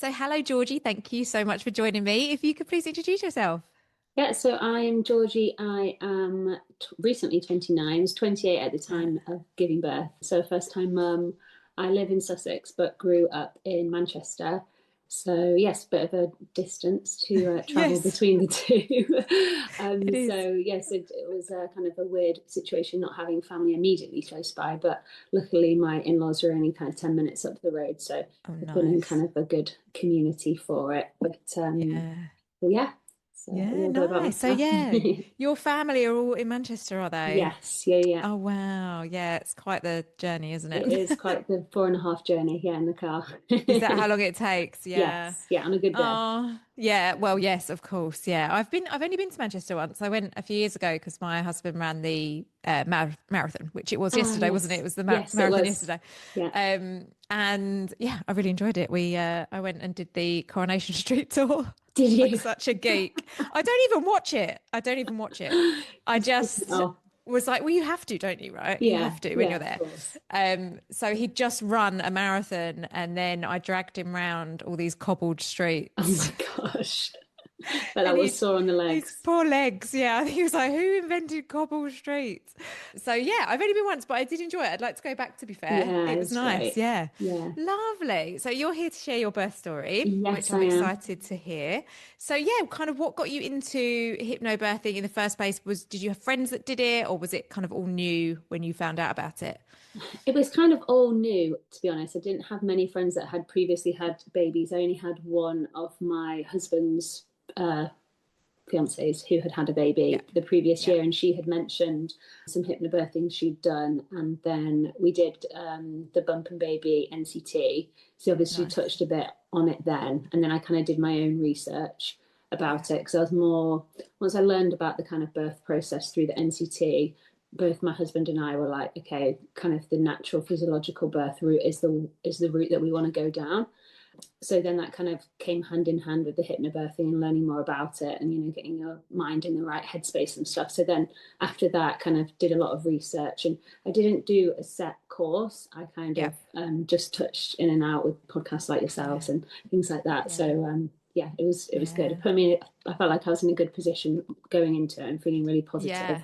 So, hello, Georgie. Thank you so much for joining me. If you could please introduce yourself. Yeah, so I'm Georgie. I am recently 29. I was 28 at the Uh, time of giving birth. So first time mum. I live in Sussex, but grew up in Manchester. So yes, bit of a distance to travel yes, between the two. it is. So yes, it was kind of a weird situation not having family immediately close by, but luckily my in-laws are only kind of 10 minutes up the road, so Oh, I've been in kind nice. of a good community for it. Yeah. But yeah, so a Yeah, little bit about nice. So, myself. yeah, your family are all in Manchester, are they? Yes, yeah, yeah. Oh, wow. Yeah, it's quite the journey, isn't It is it? quite the 4.5 journey, yeah, in the car. Is that how long it takes? Yeah. Yes, yeah, on a good day. Oh, yeah. Well, yes, of course. Yeah. I've only been to Manchester once. I went a few years ago because my husband ran the marathon, which it was Ah, yesterday, wasn't it? It yes, was the yes, it marathon was. yesterday. Yeah. And yeah, I really enjoyed it. I went and did the Coronation Street tour. Did Like you? such a geek. I don't even watch it. I don't even watch it. I Just put it just off. was like, well, you have to, don't you? Right? You Yeah, have to when yeah, you're of there. course. So he'd just run a marathon, and then I dragged him round all these cobbled Oh streets. my gosh. But that And was he, sore on the his legs. poor legs, yeah. He was like, "Who invented cobble streets?" So yeah, I've only been once, but I did enjoy it. I'd like to go back. To be fair, Yeah, it was it's nice. great. Yeah, Yeah. lovely. So you're here to share your birth story, which Yes, I'm I am. excited to hear. So yeah, kind of what got you into hypnobirthing in the first place? Did you have friends that did it, or was it kind of all new when you found out about it? It was kind of all new, to be honest. I didn't have many friends that had previously had babies. I only had one of my husband's uh, fiancés who had had a Yeah, baby the previous yeah, year, and she had mentioned some hypnobirthing she'd done, and then we did the bump and baby NCT. So obviously nice. touched a bit on it then, and then I kind of did my own research Yeah, about it because I was more once I learned about the kind of birth process through the NCT. Both my husband and I were like, okay, kind of the natural physiological birth route is the route that we want to go down. So then that kind of came hand in hand with the hypnobirthing and learning more about it and getting your mind in the right headspace and stuff. So then after that kind of did a lot of research, and I didn't do a set course. I kind yeah, of just touched in and out with podcasts like yeah, yourselves and things like that. yeah, So yeah, it was good. It yeah, put me I felt like I was in a good position going into it and feeling really positive yeah,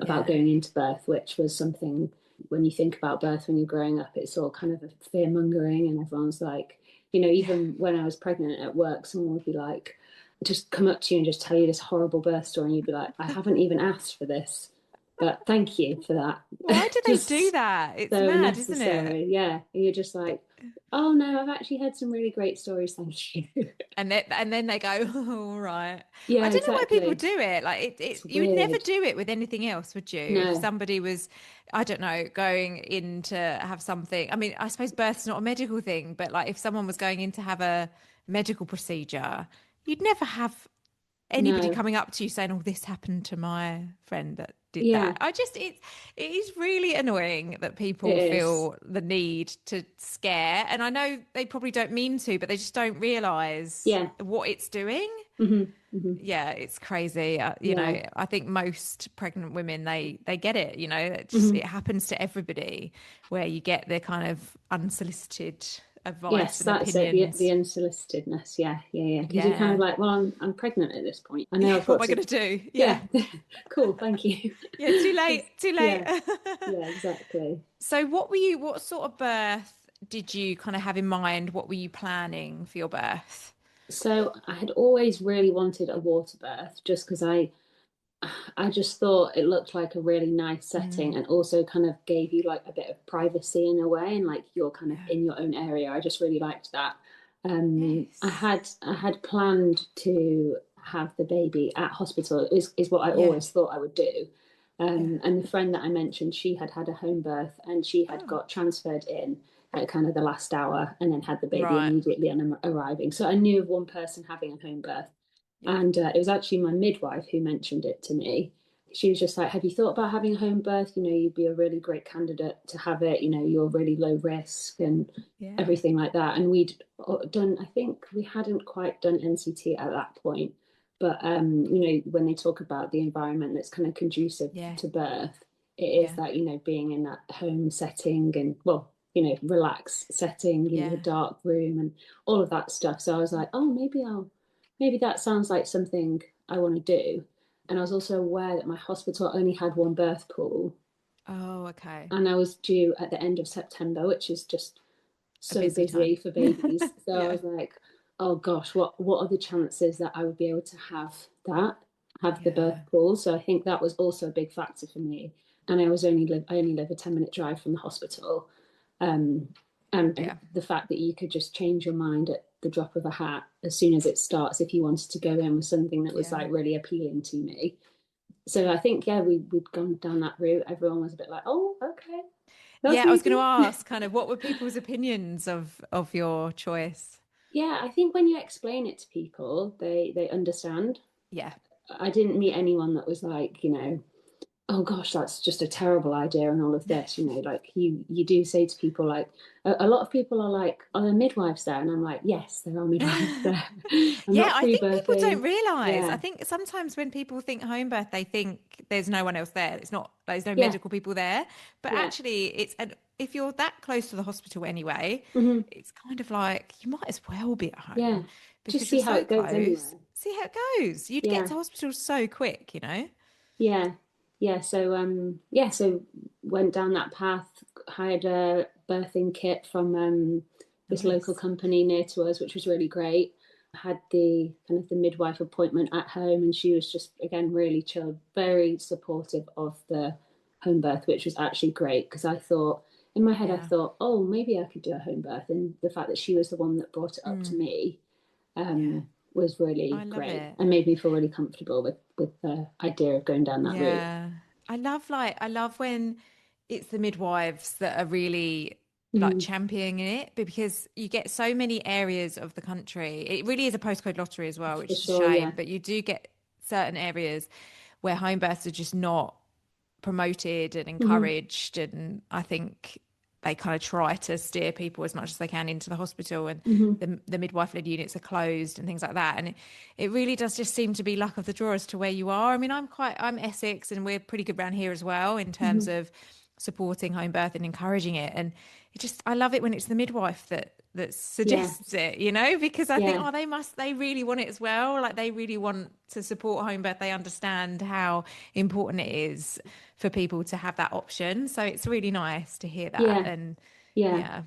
about yeah, going into birth, which was something when you think about birth when you're growing up, it's all kind of a fear mongering, and everyone's like, yeah. even when I was pregnant at work, someone would be like, just come up to you and just tell you this horrible birth story, and you'd be like, I haven't even asked for this, but thank you for Why that. do they do Just that? It's so mad, isn't it? necessary. Yeah. And you're just like, oh no, I've actually had some really great stories. Thank you. And then they go, oh, all right. I Yeah, don't know why people exactly. do it. Like It's you would never weird. do it with anything else, would you? If No, somebody was, I don't know, going in to have something. I mean, I suppose birth's not a medical thing, but like if someone was going in to have a medical procedure, you'd never have anybody no. coming up to you saying, "Oh, this happened to my friend that did that." Yeah, It is really annoying that it people is. feel the need to scare, and I know they probably don't mean to, but they just don't realize Yeah. what it's doing. Hmm. Yeah, it's crazy. Yeah. I think most pregnant women they get it. It Hmm. happens to everybody where you get the kind of unsolicited advice Yes, and that's it. The opinions. unsolicitedness. Yeah, yeah, yeah. Because you're kind of Yeah. like, well, I'm pregnant at this point. I know Yeah, I've what got am I to. going to do? Yeah. Yeah, cool. Thank you. Yeah, too late, too late. Yeah, yeah, exactly. So what sort of birth did you kind of have in mind? What were you planning for your birth? So I had always really wanted a water birth, just because I just thought it looked like a really nice setting, Mm, and also kind of gave you like a bit of privacy in a way, and like you're kind of yeah. in your own area. I just really liked that. Yes. I had planned to have the baby at hospital. Is what I Yeah. always thought I would do. Yeah. And the friend that I mentioned, she had had a home birth, and she had Oh, got transferred in at kind of the last hour, and then had the baby right. immediately on arriving. So I knew of one person having a home birth, Yeah. and it was actually my midwife who mentioned it to me. She was just like, have you thought about having a home birth? You'd be a really great candidate to have it. You're really low risk and Yeah. everything like that. And we'd done, I think we hadn't quite done NCT at that point. But, when they talk about the environment that's kind of conducive Yeah. to birth, it is Yeah. that, being in that home setting and, well, relaxed setting, a Yeah. dark room and all of that stuff. So I was like, oh, maybe that sounds like something I want to do. And I was also aware that my hospital only had one birth pool, Oh, okay. and I was due at the end of September, which is just A so busy busy time. for babies. So I Yeah. was like, oh gosh, what are the chances that I would be able to have the birth Yeah. pool? So I think that was also a big factor for me. And I only live a 10-minute drive from the hospital. Um, and Yeah. the fact that you could just change your mind at the drop of a hat as soon as it starts, if you wanted to go in with something that was Yeah. like really appealing to me. So I think, yeah, we'd gone down that route. Everyone was a bit like, oh, okay, that's Yeah, I was going easy. to ask kind of what were people's opinions of your choice? Yeah, I think when you explain it to people, they understand. Yeah. I didn't meet anyone that was like, oh gosh, that's just a terrible idea and all of this, like you do say to people like a lot of people are like, are there midwives there? And I'm like, yes, there are midwives there. I'm Yeah, not I think people don't pre-birthing. realize. I Yeah, think sometimes when people think home birth, they think there's no one else there. It's not, there's no yeah, medical people there. But yeah. actually, if you're that close to the hospital anyway, Hmm. it's kind of like you might as well be at Yeah. home Just because you're see how so it goes close. anyway. See how it goes. You'd get Yeah. to hospital so quick, you know? Yeah. Yeah. So went down that path, hired a birthing kit from this local Nice. company near to us, which was really great. Had the kind of the midwife appointment at home, and she was just again really chill, very supportive of the home birth, which was actually great because I thought in my head I Yeah. thought, oh, maybe I could do a home birth, and the fact that she was the one that brought it up to Mm, me yeah. was I really love great it. and made me feel really comfortable with the idea of going down that route. Yeah. I love when it's the midwives that are really like Mm, championing it because you get so many areas of the country. It really is a postcode lottery as well, for which is a sure, shame, yeah. but you do get certain areas where home births are just not promoted and Hmm. encouraged. And I think they kind of try to steer people as much as they can into the hospital, and Hmm. the midwife-led units are closed and things like that. And it really does just seem to be luck of the draw as to where you are. I mean, I'm Essex, and we're pretty good around here as well in terms Hmm. of supporting home birth and encouraging it. And I love it when it's the midwife that Yeah, suggests it, because I think, yeah, oh, they really want it as well. Like they really want to support home birth. They understand how important it is for people to have that option. So it's really nice to hear that. yeah, And yeah. yeah,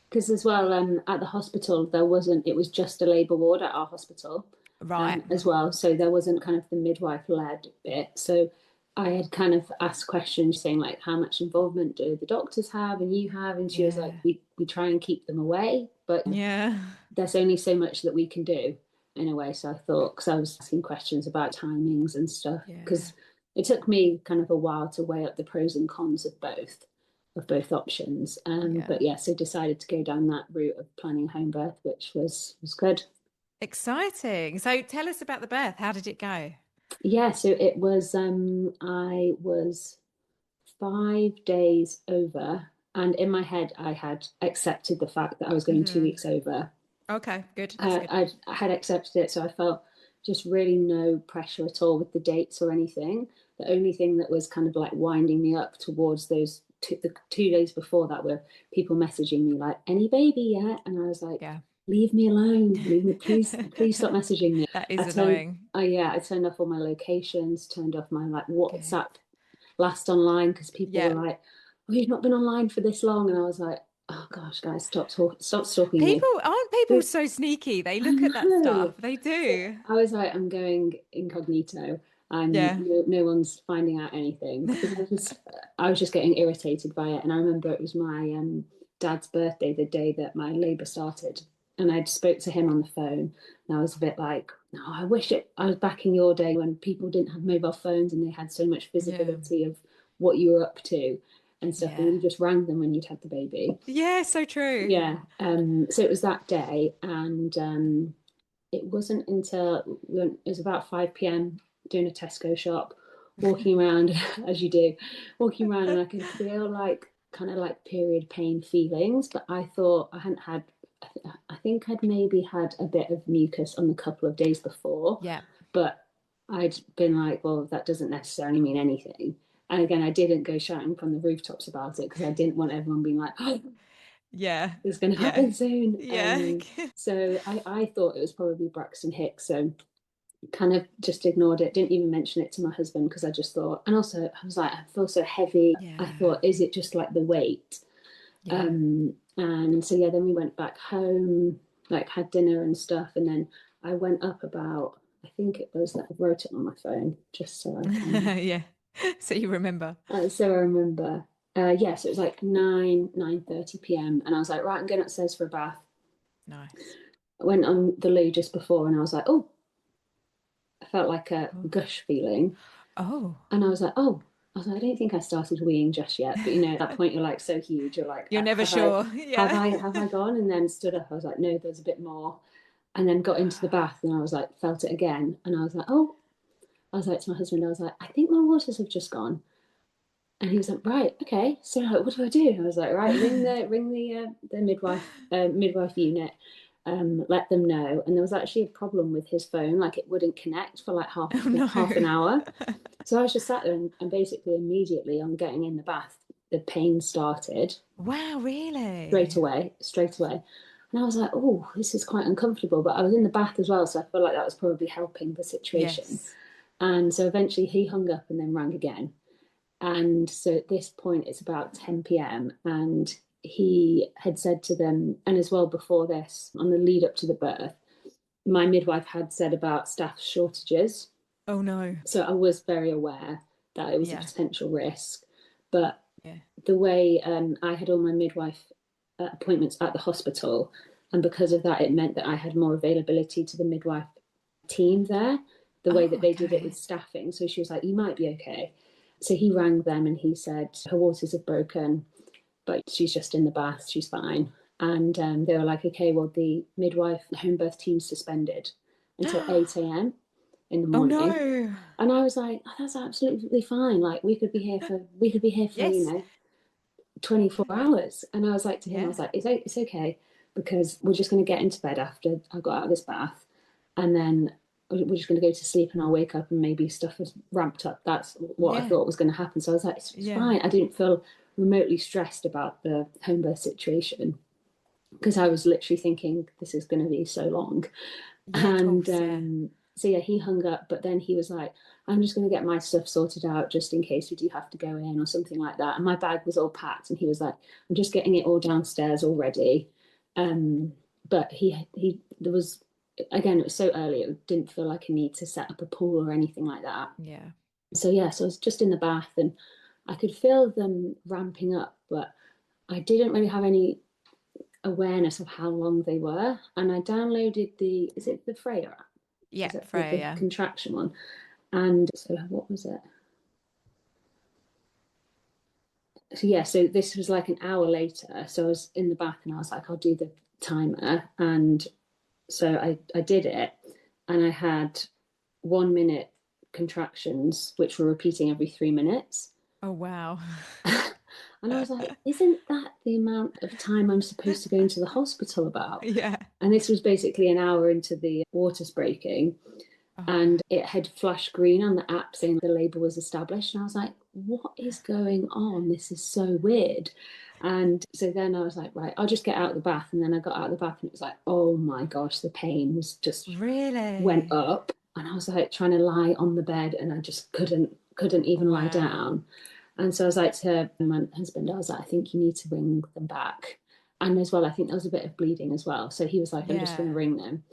Because as well, at the hospital, there wasn't, it was just a labour ward at our hospital right. as well. So there wasn't kind of the midwife led bit. So I had kind of asked questions saying, like, how much involvement do the doctors have and you have? And she was like, Yeah. we try and keep them away, but Yeah. there's only so much that we can do in a way. So I thought, because I was asking questions about timings and stuff, Yeah. because it took me kind of a while to weigh up the pros and cons of both options. Yeah. But yeah, so decided to go down that route of planning home birth, which was good. Exciting. So tell us about the birth. How did it go? Yeah, so it was I was 5 days over, and in my head I had accepted the fact that I was going 2 weeks over. Okay, good. That's good. I had accepted it, so I felt just really no pressure at all with the dates or anything. The only thing that was kind of like winding me up towards the 2 days before that were people messaging me like, "Any baby yet?" And I was like, Yeah. "Leave me alone, leave me, please stop messaging me." That is annoying. I turned off all my locations, turned off my like Good. WhatsApp last online because people were Yeah. like, "Oh, you've not been online for this long," and I was like, "Oh gosh, guys, stop stalking me." Aren't people so sneaky? They I look at that know. stuff. They So do. I was like, I'm going incognito, and Yeah. no one's finding out anything because I was just getting irritated by it. And I remember it was my dad's birthday, the day that my labour started, and I spoke to him on the phone, and I was a bit like, no, I was back in your day when people didn't have mobile phones and they had so much Yeah. visibility of what you were up to and stuff, and Yeah. you just rang them when you'd had the baby. Yeah, so true. Yeah. So it was that day, and it wasn't until it was about 5 p.m. doing a Tesco shop, walking around as you do, walking around, and I could feel like kind of like period pain feelings, but I thought I hadn't had. I think I'd maybe had a bit of mucus on the couple of days before, Yeah. but I'd been like, well, that doesn't necessarily mean anything. And again, I didn't go shouting from the rooftops about it because I didn't want everyone being like, oh. Yeah. is going to Yeah. happen soon. Yeah. So I thought it was probably Braxton Hicks. So kind of just ignored it, didn't even mention it to my husband because I just thought, and also I was like, I feel so heavy. I Yeah. thought, is it just like the weight? Yeah. And so yeah, then we went back home, like had dinner and stuff, and then I went up about, I think it was that I wrote it on my phone just so I can, Yeah. So you remember. so I remember. Yes, it was like 9:30 p.m. and I was like, right, I'm going upstairs for a bath. Nice. I went on the loo just before and I was like, oh, I felt like a Oh. gush feeling. Oh. And I was like, oh, I was like, I don't think I started weeing just yet. But at that point you're like so huge. You're like, You're never have I sure. Yeah. have I gone? And then stood up. I was like, no, there's a bit more. And then got into the bath and I was like, felt it again. And I was like, oh, I was like to my husband, I was like, I think my waters have just gone. And he was like, right, okay. So like, what do I do? I was like, right, ring the midwife unit, let them know. And there was actually a problem with his phone, like it wouldn't connect for like Oh no. half an hour. So I was just sat there and basically immediately on getting in the bath, the pain started Wow, straight really? away, straight away. And I was like, oh, this is quite uncomfortable. But I was in the bath as well, so I feel like that was probably helping the situation. Yes. And so eventually he hung up and then rang again. And so at this point, it's about 10 p.m. And he had said to them, and as well before this, on the lead up to the birth, my midwife had said about staff shortages. Oh no. So I was very aware that it was a Yeah. potential risk. But Yeah. the way I had all my midwife appointments at the hospital, and because of that, it meant that I had more availability to the midwife team there, the way that Oh, they did it with okay. staffing. So she was like, you might be okay. So he rang them and he said, her waters have broken, but she's just in the bath, she's fine. And they were like, okay, well, the midwife home birth team suspended until 8 a.m. in the Oh morning. no. And I was like, oh, that's absolutely fine. Like we could be here for, Yes. 24 hours. And I was like to him, I Yeah. was like, it's okay because we're just going to get into bed after I got out of this bath. And then we're just going to go to sleep and I'll wake up and maybe stuff has ramped up. That's what I Yeah. thought was going to happen. So I was like, it's Yeah. fine. I didn't feel remotely stressed about the home birth situation because I was literally thinking this is going to be so long. Yeah, of And course. Yeah. so yeah, he hung up, but then he was like, I'm just going to get my stuff sorted out just in case we do have to go in or something like that. And my bag was all packed, and he was like, I'm just getting it all downstairs already. Um, but he there was, again, it was so early, it didn't feel like a need to set up a pool or anything like that. Yeah. So yeah, so I was just in the bath and I could feel them ramping up, but I didn't really have any awareness of how long they were. And I downloaded is it the Freya app? Yeah, Is it the, Freya, the yeah. contraction one? And so what was it? So yeah, so this was like an hour later. So I was in the bath and I was like, I'll do the timer. And so I did it and I had 1 minute contractions, which were repeating every 3 minutes. Oh wow. And I was like, isn't that the amount of time I'm supposed to go into the hospital about? Yeah. And this was basically an hour into the waters breaking. Oh. And it had flashed green on the app saying the label was established. And I was like, what is going on? This is so weird. And so then I was like, right, I'll just get out of the bath. And then I got out of the bath and it was like, oh my gosh, the pain was just went Really? up. And I was like trying to lie on the bed and I just couldn't even lie Wow. down. And so I was like to my husband, I was like, I think you need to ring them back. And as well, I think there was a bit of bleeding as well. So he was like, I'm just going Yeah. to ring them.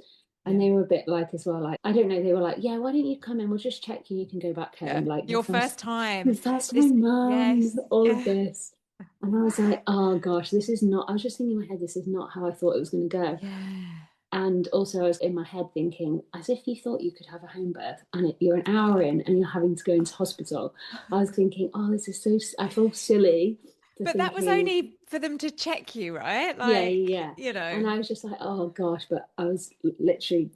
And Yeah. they were a bit like as well, like, I don't know, they were like, yeah, why don't you come in? We'll just check you. You can go back Yeah. home. Like Your first your time. first This, time mum, yes. all of Yeah. this. And I was like, oh gosh, this is not, I was just thinking in my head, this is not how I thought it was going to go. Yeah. And also, I was in my head thinking, as if you thought you could have a home birth and you're an hour in and you're having to go into hospital. I was thinking, oh, this is so, I feel silly for But that was thinking, only for them to check you, right? yeah, Like, yeah. you And know. I was just like, oh gosh, but I was literally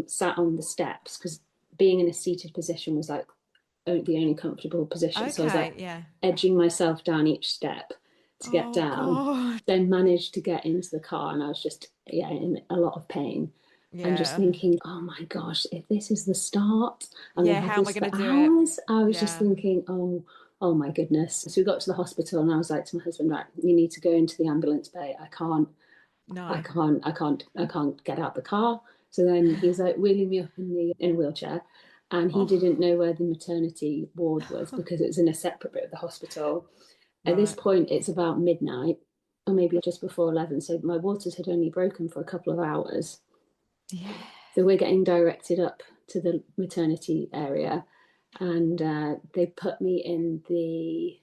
sat on the steps because being in a seated position was like the only comfortable position. So I was like Okay, yeah. edging myself down each step to get Oh down, God. then managed to get into the car. And I was just, yeah, in a lot of pain and just Yeah. thinking, oh my gosh, if this is the start, I'm going Yeah, to have how am I this going for to do it? hours. I was just Yeah. thinking, oh Oh my goodness. So we got to the hospital and I was like to my husband, right, you need to go into the ambulance bay. No. I can't get out the car. So then he's like wheeling me up in a wheelchair, and he Oh. didn't know where the maternity ward was because it was in a separate bit of the hospital. At this Right. point, it's about midnight, or maybe just before 11. So my waters had only broken for a couple of hours. Yeah. So we're getting directed up to the maternity area, and they put me in the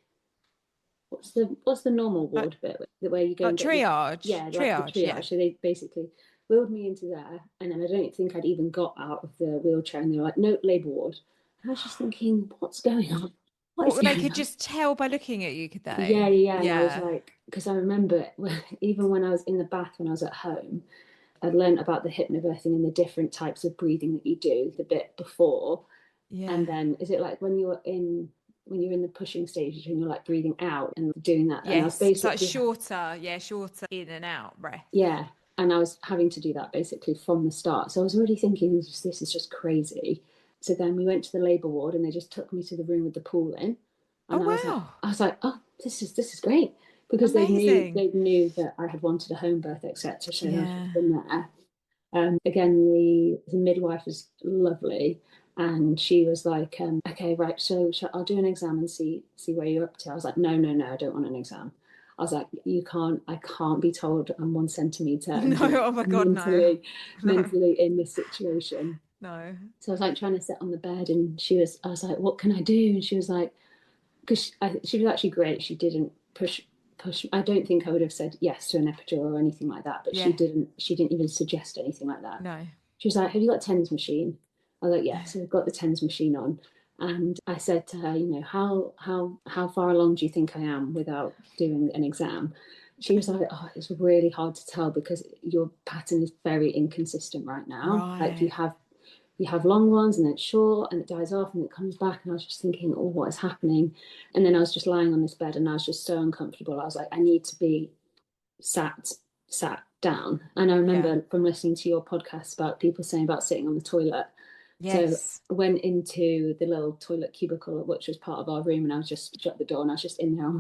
what's the normal Like, ward bit where you go like and get your, triage. yeah, like the Triage, yeah. triage. So they basically wheeled me into there, and then I don't think I'd even got out of the wheelchair, and they were like, no, labour ward. And I was just thinking, what's going on? What is What, they going could on? just tell by looking at you, could Yeah, they? yeah, yeah. And I was Yeah. like, because I remember even when I was in the bath when I was at home, I'd learned about the hypnobirthing and the different types of breathing that you do the bit before. Yeah. And then is it like when you're in the pushing stages and you're like breathing out and doing that? And I was Yes. It's like basically, shorter. Yeah, shorter in and out breath. yeah, and I was having to do that basically from the start. So I was already thinking this is just crazy. So then we went to the labour ward and they just took me to the room with the pool in, Oh, and wow. I was like, oh, this is great because Amazing. they knew that I had wanted a home birth, etc. So I've Yeah. just been there. Again, the midwife was lovely, and she was like, "Okay, right, so I'll do an exam and see where you're up to." I was like, "No, no, no, I don't want an exam." I was like, I can't be told I'm 1 centimeter and No, be oh my God, no. No, mentally in this situation." no. So I was like trying to sit on the bed, and I was like, "What can I do?" And she was like, because she was actually great. She didn't push. I don't think I would have said yes to an epidural or anything like that, but Yeah. she didn't even suggest anything like that. No. She was like, "Have you got a TENS machine?" I was like, "Yeah." So we've got the TENS machine on, and I said to her, how far along do you think I am without doing an exam? She was like, "Oh, it's really hard to tell because your pattern is very inconsistent right now. Like Right. you have long ones and then short and it dies off and it comes back." And I was just thinking, oh, what is happening? And then I was just lying on this bed and I was just so uncomfortable. I was like, I need to be sat sat down. And I Yeah. remember from listening to your podcast about people saying about sitting on the toilet. So Yes. I went into the little toilet cubicle, which was part of our room, and I was just shut the door and I was just in there Oh, on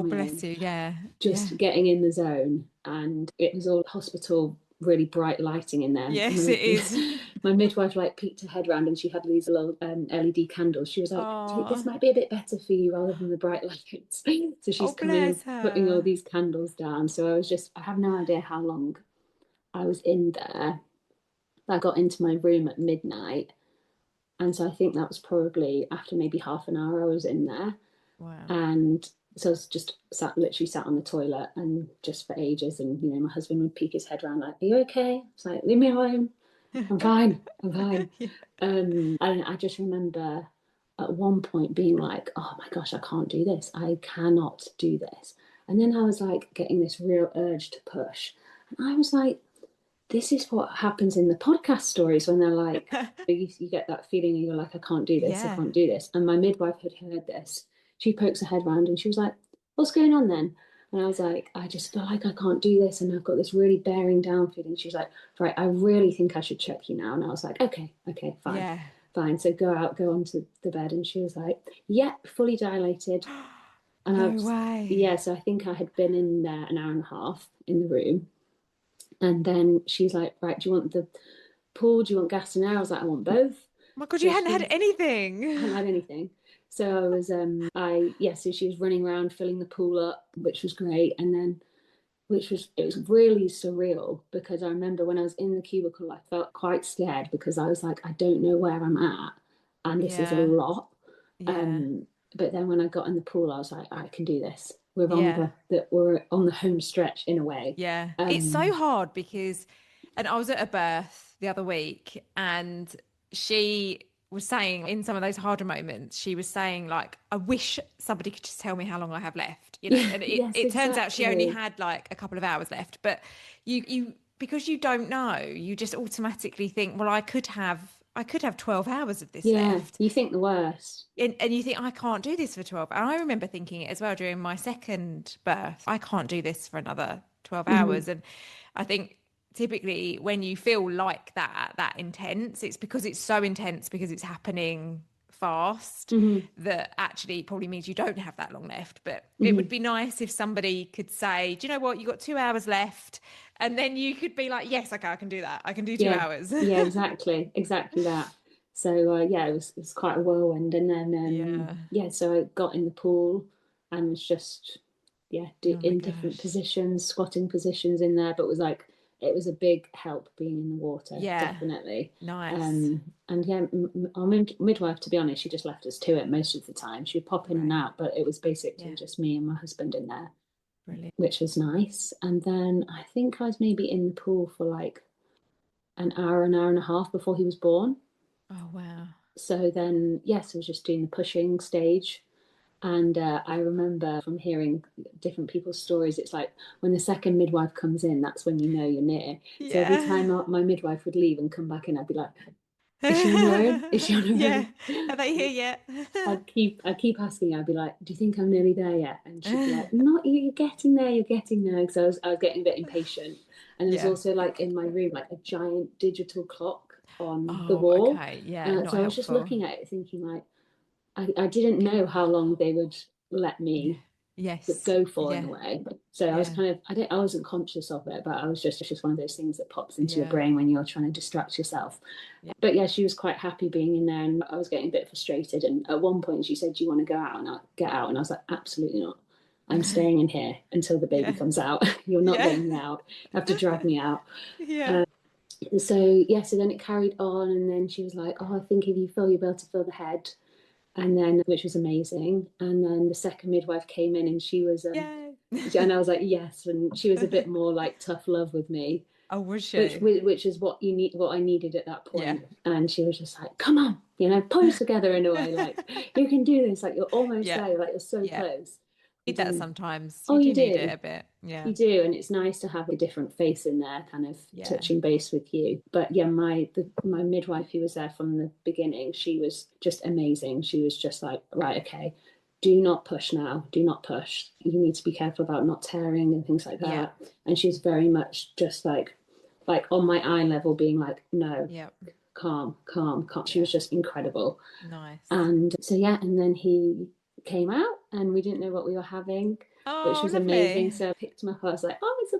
my bless own, you. Yeah. Yeah. just getting in the zone. And it was all hospital, really bright lighting in there. Yes, it is. My midwife like peeked her head round and she had these little LED candles. She was like, this Oh, might be a bit better for you rather than the bright lights. So oh, she's come in and bless putting all her. these candles down. So I have no idea how long I was in there. I got into my room at midnight. And so I think that was probably after maybe half an hour I was in there. Wow. And so I was just literally sat on the toilet and just for ages. And, my husband would peek his head around like, "Are you okay?" It's like, "Leave me alone. I'm fine. I'm fine." Yeah. And I just remember at one point being like, "Oh my gosh, I can't do this. I cannot do this." And then I was like getting this real urge to push. And I was like, this is what happens in the podcast stories when they're like, you get that feeling and you're like, I can't do this, I Yeah. can't do this. And my midwife had heard this. She pokes her head round and she was like, "What's going on then?" And I was like, "I just feel like I can't do this. And I've got this really bearing down feeling." She was like, "Right, I really think I should check you now." And I was like, okay, fine, Yeah. fine. So go onto the bed. And she was like, "Yeah, fully dilated." And I No was, way. yeah, so I think I had been in there an hour and a half in the room. And then she's like, "Right, do you want the pool? Do you want gas and air?" I was like, "I want both." My God, you So hadn't had she hadn't anything. had anything. So so she was running around filling the pool up, which was great. And then, it was really surreal because I remember when I was in the cubicle, I felt quite scared because I was like, I don't know where I'm at. And this is a Yeah. lot. Yeah. Um, but then when I got in the pool, I was like, I can do this. Yeah. We're on the home stretch in a way. Yeah. It's so Um, hard because, and I was at a birth the other week and she was saying in some of those harder moments, she was saying like, I wish somebody could just tell me how long I have left, yeah, and yes, it turns out she only exactly. had like a couple of hours left, but because you don't know, you just automatically think, well, I could have 12 hours of this Yeah, left. you think the worst. And you think, I can't do this for 12. And I remember thinking it as well during my second birth. I can't do this for another 12 Mm-hmm. hours. And I think typically when you feel like that intense, it's because it's so intense because it's happening fast Hmm. that actually probably means you don't have that long left. But it would Hmm. be nice if somebody could say, do you know what, you got 2 hours left, and then you could be like, yes, okay, I can do that, I can do two Yeah, hours yeah, exactly that. So yeah, it was quite a whirlwind, and then Yeah. yeah, so I got in the pool and was just yeah Oh my in different gosh. positions, squatting positions in there, but was like it was a big help being in the water, Yeah. definitely. Nice. And yeah, our midwife, to be honest, she just left us to it most of the time. She'd pop in and Right. out, but it was basically Yeah. just me and my husband in there, Brilliant. which was nice. And then I think I was maybe in the pool for like an hour and a half before he was born. Oh wow. So then, yes, I was just doing the pushing stage. And I remember from hearing different people's stories, it's like when the second midwife comes in, that's when you know you're near. So every Yeah. time my midwife would leave and come back in, I'd be like, is she on her own? Is she on her Yeah. own? Are they here yet? I'd keep asking her, I'd be like, do you think I'm nearly there yet? And she'd be like, not you, you're getting there, you're getting there. Because I was getting a bit impatient. And there's Yeah. also like in my room, like a giant digital clock on the Oh, wall. okay. Yeah, not So I was just helpful. looking at it thinking like, I didn't know how long they would let Yeah. me Yes. go for in Yeah. a way. So I was Yeah. kind of I wasn't conscious of it, but I was just one of those things that pops into your Yeah. brain when you're trying to distract yourself. Yeah. But yeah, she was quite happy being in there, and I was getting a bit frustrated. And at one point, she said, "Do you want to go out?" And I get out, and I was like, "Absolutely not. I'm staying in here until the baby Yeah. comes out. You're not Yeah. getting me out. You have to drag me out." Yeah. Uh, so yeah, so then it carried on, and then she was like, "Oh, I think if you feel you'll be able to feel the head." And then, which was amazing. And then the second midwife came in, and she was, Yeah. and I was like, yes. And she was a bit more like tough love with me, Oh, was which she? which is what I needed at that Yeah. point. And she was just like, come on, pull us together in a way, like you can do this, like you're almost Yeah. there, like you're so Yeah. close. Need And that sometimes. oh, You you do need it do. a bit. Yeah. You do, and it's nice to have a different face in there, kind of Yeah. touching base with you. But yeah, my midwife who was there from the beginning, she was just amazing. She was just like, right, okay, do not push now. Do not push. You need to be careful about not tearing and things like Yeah. that. And she's very much just like on my eye level, being like, no, Yeah. calm, calm, calm. She Yeah. was just incredible. Nice. And so yeah, and then he came out, and we didn't know what we were having, which Oh, was amazing. lovely. So I picked him up. I was like, "Oh, it's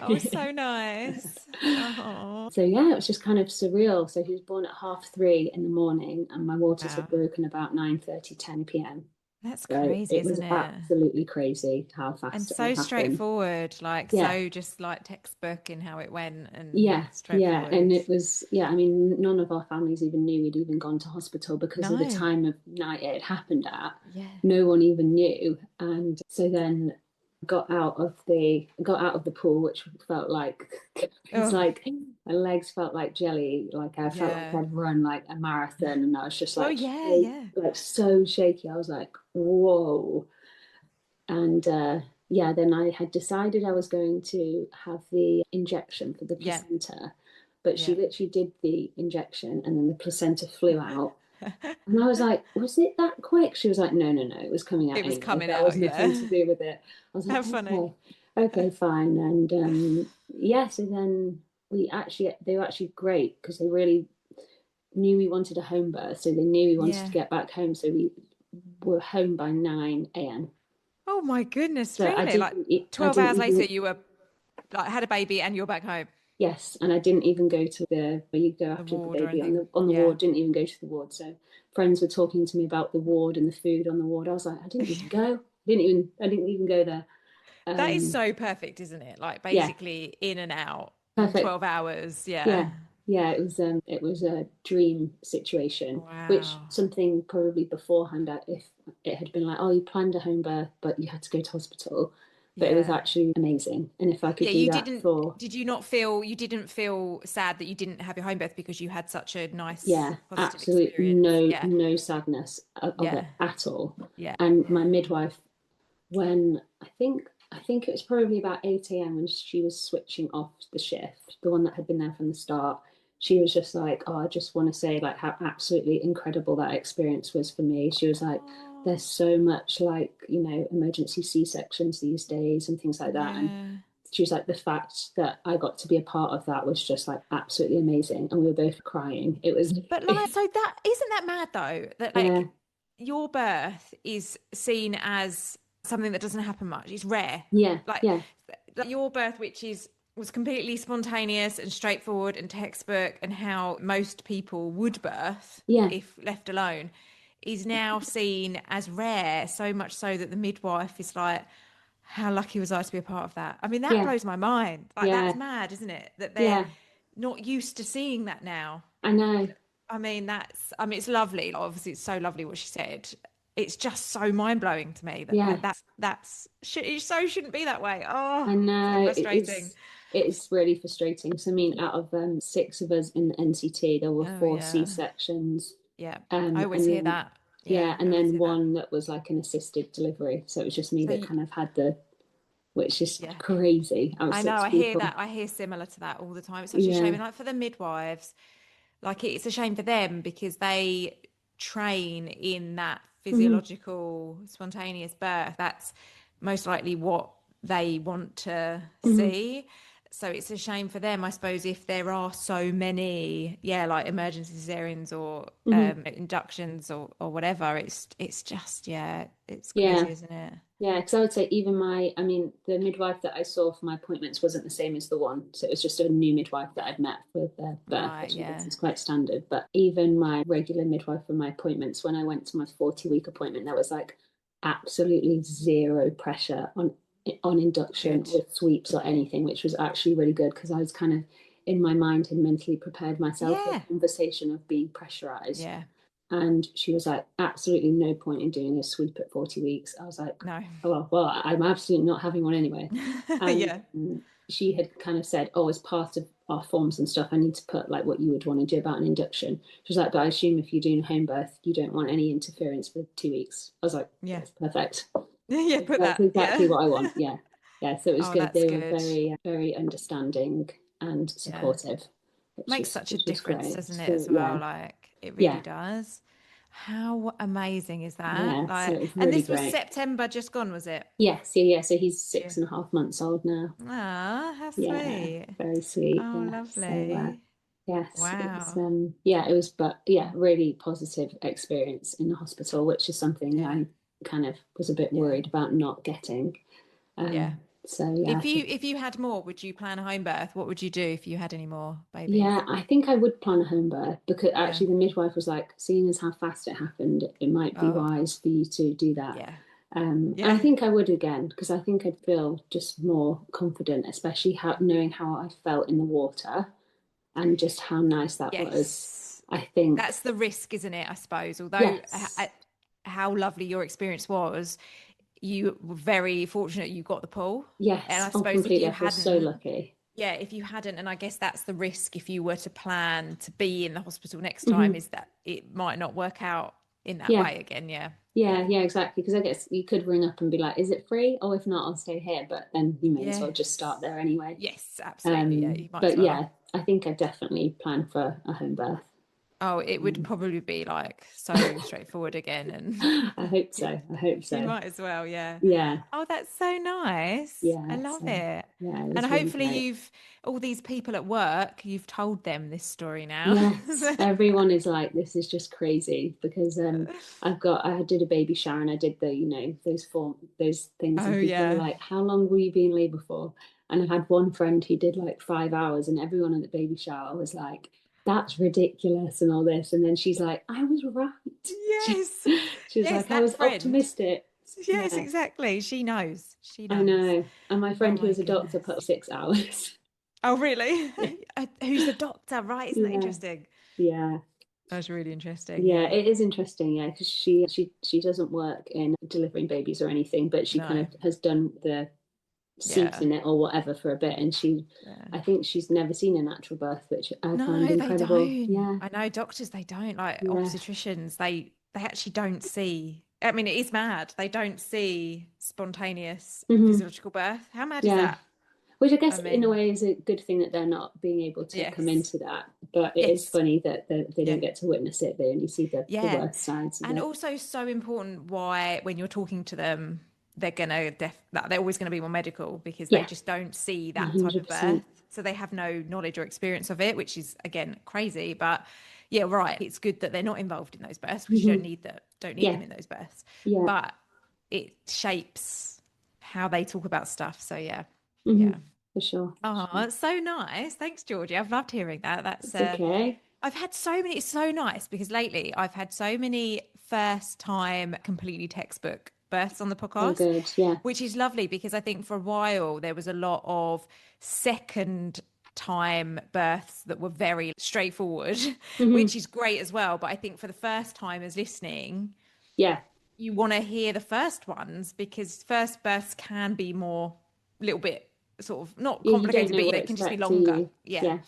Oh, a so boy." nice. Oh, So yeah, it was just kind of surreal. So he was born at 3:30 in the morning, and my waters had wow. broken about 9:30, 10 p.m. That's So crazy, it was isn't it? absolutely crazy how And fast it all so happened. straightforward, like Yeah, so just like textbook in how it went and yeah, yeah. straightforward. And it was, yeah, I mean, none of our families even knew we'd even gone to hospital because of the No. time of night it had happened at. Yeah. No one even knew. And so then got out of the pool, which felt like it's Oh, like my legs felt like jelly. Like I felt like yeah. I'd run like a marathon, and I was just Well, like yeah, so, yeah. like so shaky. I was like, whoa. And yeah, then I had decided I was going to have the injection for the Yeah. placenta, but she Yeah. literally did the injection and then the placenta flew out. And I was like, was it that quick? She was like, no, no, no, it was coming out It was anyway. coming That out, was nothing to yeah. do with it. I was like, How funny. okay, okay, fine. And yeah, so then they were actually great because they really knew we wanted a home birth. So they knew we wanted to Yeah. get back home. So we were home by 9 a.m. Oh my goodness, So really? Like I 12 didn't hours later, even, you were like had a baby and you're back home. yes, and I didn't even go to the where you go The after the ward or baby on anything. the Yeah. ward. Didn't even go to the ward. So friends were talking to me about the ward and the food on the ward. I was like, I didn't even go. I didn't even go there. That is Um, so perfect, isn't it? Like yeah, basically in and out in perfect. 12 hours. Yeah. Yeah, yeah. It was a dream situation, which Wow. something probably beforehand, if it had been like, oh, you planned a home birth, but you had to go to hospital, but it was Yeah. actually amazing. And if I could Yeah, do you that didn't, for did you not feel, you didn't feel sad that you didn't have your home birth because you had such a nice yeah, positive absolute experience? Yeah. no sadness of Yeah. it at all. Yeah. And Yeah. my midwife, when I think it was probably about 8 a.m. when she was switching off the shift, the one that had been there from the start, she was just like, oh, I just want to say like how absolutely incredible that experience was for me. She was like, Oh, there's so much like, emergency C-sections these days and things like that. And yeah. she was like, the fact that I got to be a part of that was just like absolutely amazing, and we were both crying. It was But like, so that isn't that mad though, that yeah, like your birth is seen as something that doesn't happen much. It's rare. yeah, Like, yeah, like your birth, which is was completely spontaneous and straightforward and textbook and how most people would birth yeah, if left alone, is now seen as rare, so much so that the midwife is like, how lucky was I to be a part of that? I mean, that yeah, blows my mind. Like, yeah, that's mad, isn't it? That they're yeah. not used to seeing that now. I know. I mean, I mean, it's lovely. Obviously, it's so lovely what she said. It's just so mind blowing to me that Yeah, it so shouldn't be that way. Oh, I so know. frustrating. It's really frustrating. So I mean, out of six of us in the NCT, there were Oh, four yeah. C-sections. Yeah. I always And hear then that. Yeah. yeah, I and always then hear that. one that was like an assisted delivery. So it was just me So, that kind of had the, which is yeah. crazy. I was I know. six I hear people. that. I hear similar to that all the time. It's such a shame. Yeah. And like for the midwives, like it's a shame for them because they train in that Hmm. physiological spontaneous birth. That's most likely what they want to Hmm. see. So it's a shame for them, I suppose, if there are so many, yeah, like emergency cesareans or Hmm. inductions or whatever. It's just, yeah, it's Yeah. crazy, isn't it? Yeah, because I would say even I mean, the midwife that I saw for my appointments wasn't the same as the one. So it was just a new midwife that I'd met for the birth, Right, which I guess yeah. is quite standard. But even my regular midwife for my appointments, when I went to my 40-week appointment, there was like absolutely zero pressure on induction Good. or sweeps or anything, which was actually really good because I was kind of in my mind had mentally prepared myself for Yeah. a conversation of being pressurized. Yeah. And she was like, absolutely no point in doing a sweep at 40 weeks. I was like, No. oh, well, I'm absolutely not having one anyway. And Yeah. she had kind of said, oh, as part of our forms and stuff, I need to put like what you would want to do about an induction. She was like, but I assume if you're doing a home birth, you don't want any interference for 2 weeks. I was like, Yeah. that's perfect. Yeah, put That's that. exactly Yeah. what I want. Yeah. Yeah. So it was Oh, good. that's They were good. very, very understanding and Yeah. supportive, Makes such a which was difference, great. doesn't it, So as well? yeah. Like it really Yeah. does. How amazing is that? Yeah. So Like, it was and really this was great. September just gone, was it? Yes, yeah, yeah. So he's Yeah. 6.5 months old now. Ah, how Yeah, sweet. very sweet. Oh, Yeah. So lovely. yes, it's Wow. yeah, it was, but yeah, really positive experience in the hospital, which is something Yeah. I kind of was a bit Yeah. worried about not getting. Yeah. So yeah, I think If you had more, would you plan a home birth? What would you do if you had any more babies? yeah, I think I would plan a home birth because Yeah. actually the midwife was like, seeing as how fast it happened, it might be Oh, wise for you to do that. yeah. And I Yeah. think I would again because I think I'd feel just more confident, especially how knowing how I felt in the water and just how nice that was. Yes. I think That's the risk, isn't it? I suppose. Although yes, how lovely your experience was, you were very fortunate you got the pull. And yes, I oh, suppose if completely. you I feel so hadn't, lucky. yeah, if you hadn't, and I guess that's the risk if you were to plan to be in the hospital next time, Hmm. is that it might not work out in that Yeah, way again. Yeah. yeah, Yeah. yeah, exactly. Because I guess you could ring up and be like, "Is it free?" Oh, if not, I'll stay here. But then you may as well just start Yes. there anyway. Yes, absolutely. Yeah, you might as But well. yeah, I think I definitely plan for a home birth. Oh, it would Um, probably be like so straightforward again, and I hope you, so. I hope you so. might as well. Yeah. Yeah, Oh, that's so nice. I yeah. love So it. yeah, it And was really hopefully great. all these people at work, you've told them this story now. Yes, everyone is like, this is just crazy because I did a baby shower and I did the, those things Oh and people were yeah. like, how long will you be in labor for? And I had one friend who did like 5 hours and everyone at the baby shower was like, that's ridiculous and all this. And then she's like, I was right. She, Yes. she was Yes, like, I that was friend. optimistic. Yes, Yeah, exactly. She knows. She I knows. know. And my Oh friend who my was a doctor goodness. put 6 hours. Oh, really? Yeah. Who's the doctor? Right, isn't that Yeah. interesting? Yeah. That's really interesting. Yeah, Yeah. it is interesting, yeah, because she doesn't work in delivering babies or anything, but she kind No. of has done the seat Yeah. in it or whatever for a bit, and Yeah. I think she's never seen a natural birth, which I find No, they incredible. don't. Yeah, I know doctors, they don't. Like yeah, obstetricians, they actually don't see. I mean, it is mad. They don't see spontaneous hmm, physiological birth. How mad is yeah. that? Which I I guess in a mean, way is a good thing that they're not being able to come yes. into that, but it is Yes. funny that they don't Yeah. get to witness it. They only see the Yeah. worst sides of And it. also so important why when you're talking to them, they're always going to be more medical because they Yeah, just don't see that type of birth. 100%. So they have no knowledge or experience of it, which is again crazy. But yeah, right. It's good that they're not involved in those births because you Hmm. don't need Yeah, them in those births. yeah. But it shapes how they talk about stuff. So yeah, Hmm. yeah. For sure. Oh, Sure. that's so nice. Thanks, Georgie. I've loved hearing that. That's It's okay. I've had so many, it's so nice because lately I've had so many first time completely textbook births on the Oh, podcast, good. Yeah. which is lovely because I think for a while there was a lot of second time births that were very straightforward, Hmm. which is great as well. But I think for the first timers listening, Yeah. you want to hear the first ones because first births can be more, a little bit sort of not Yeah, you don't complicated, know but what to they can just be expect, do longer. you? Yeah. Yeah.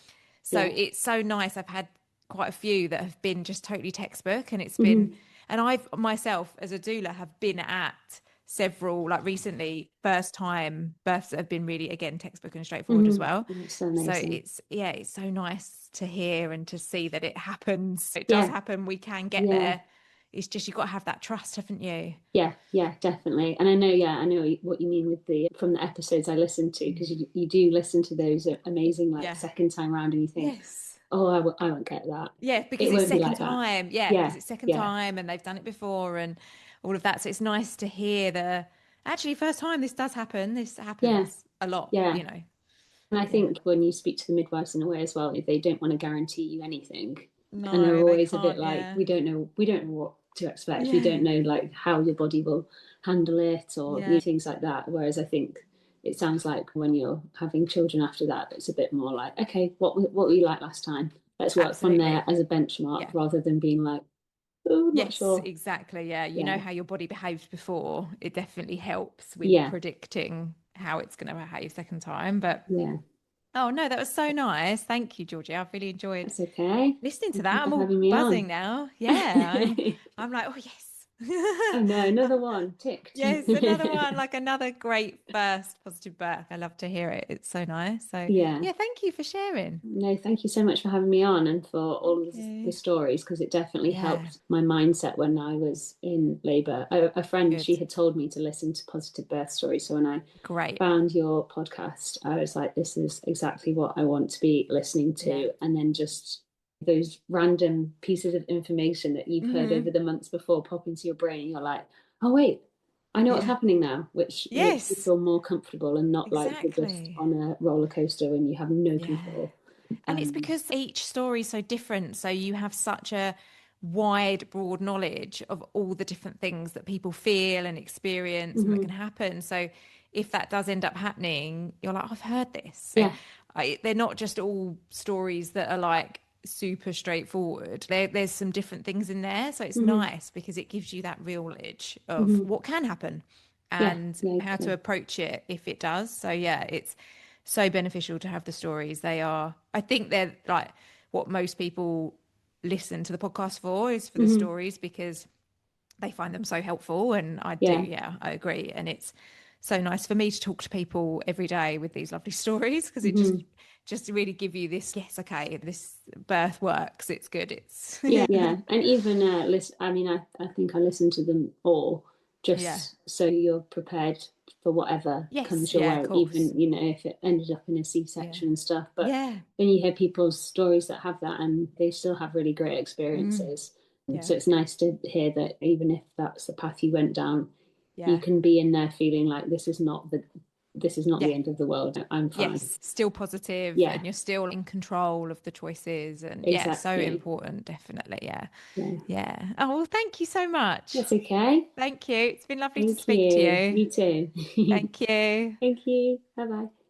So Yeah. it's so nice. I've had quite a few that have been just totally textbook, and it's been, Hmm. and I've myself as a doula have been at several, like recently, first time births that have been really, again, textbook and straightforward as Hmm. well. That's so So amazing. yeah, it's so nice to hear and to see that it happens. It does Yeah. happen. We can get Yeah. there. It's just you've got to have that trust, haven't you? Yeah, yeah, definitely. And I know, yeah, I know what you mean with the from the episodes I listen to, because you do listen to those amazing like Yeah. second time round and you think, Yes. oh, I won't get that. Yeah, because It it's won't be second like that. time. Yeah, because Yeah, it's second yeah, time and they've done it before and all of that. So it's nice to hear the actually first time this does happen. This yeah, happens a lot, yeah. you know. And I Yeah. think when you speak to the midwives in a way as well, if they don't want to guarantee you anything, and they're No, they always a bit can't. like, Yeah. we don't know what to expect. We Yeah. don't know like how your body will handle it or Yeah. things like that. Whereas I think it sounds like when you're having children after that, it's a bit more like, okay, what were you like last time? Let's work from there Absolutely. as a benchmark Yeah. rather than being like, oh, not Yes, sure. exactly. Yeah. You know Yeah, how your body behaved before. It definitely helps with yeah, predicting how it's going to behave second time. But yeah. oh no, that was so nice. Thank you, Georgie. I've really enjoyed That's okay. listening to Thank you that. for I'm all having me buzzing on. now. Yeah, I'm like, oh Oh yes. no, another one ticked. Yes, another one, like another great first positive birth. I love to hear it. It's so nice. So Yeah. yeah, thank you for sharing. No, thank you so much for having me on and for Thank all of the you. stories, because it definitely Yeah, helped my mindset when I was in labour. A friend, good. she had told me to listen to positive birth stories. So when I Great. found your podcast, I was like, this is exactly what I want to be listening Yeah. to. And then just those random pieces of information that you've heard over Hmm. the months before pop into your brain. You're like, oh, wait, I know what's Yeah. happening now, which makes you Yes, feel more comfortable and not like you're just exactly. on a roller coaster when you have no Yeah. control. And it's Um, because each story is so different. So you have such a wide, broad knowledge of all the different things that people feel and experience and that can mhm. happen. So if that does end up happening, you're like, "Oh, I've heard this." So Yeah. they're not just all stories that are like super straightforward. There's some different things in there. So it's Hmm. nice because it gives you that real knowledge of Hmm. what can happen Yeah. and Yeah. how to Yeah. approach it if it does. So yeah, it's so beneficial to have the stories. They are, I think they're like what most people listen to the podcast for is for the Hmm. stories because they find them so helpful. And I do, Yeah. yeah, I agree. And it's so nice for me to talk to people every day with these lovely stories because it Hmm. just really give you this, yes, okay, this birth works. It's good. It's Yeah. Yeah. And even listen. I mean, I think I listened to them all yeah. just so you're prepared for whatever Yes, comes your yeah, of way. course. Even if it ended up in a Yeah. C-section and stuff. But Yeah. then you hear people's stories that have that, and they still have really great Mm, experiences. yeah. So it's nice to hear that even if that's the path you went down, you Yeah. can be in there feeling like this is not Yeah. the end of the world. I'm fine. Yes, still positive Yeah, and you're still in control of the choices. And yeah, so exactly. important, definitely. Yeah. Yeah, Yeah. Oh, well, thank you so much. that's okay. Thank you. It's been lovely to Thank speak to you. you. Me too. Thank you. Thank you. Bye bye.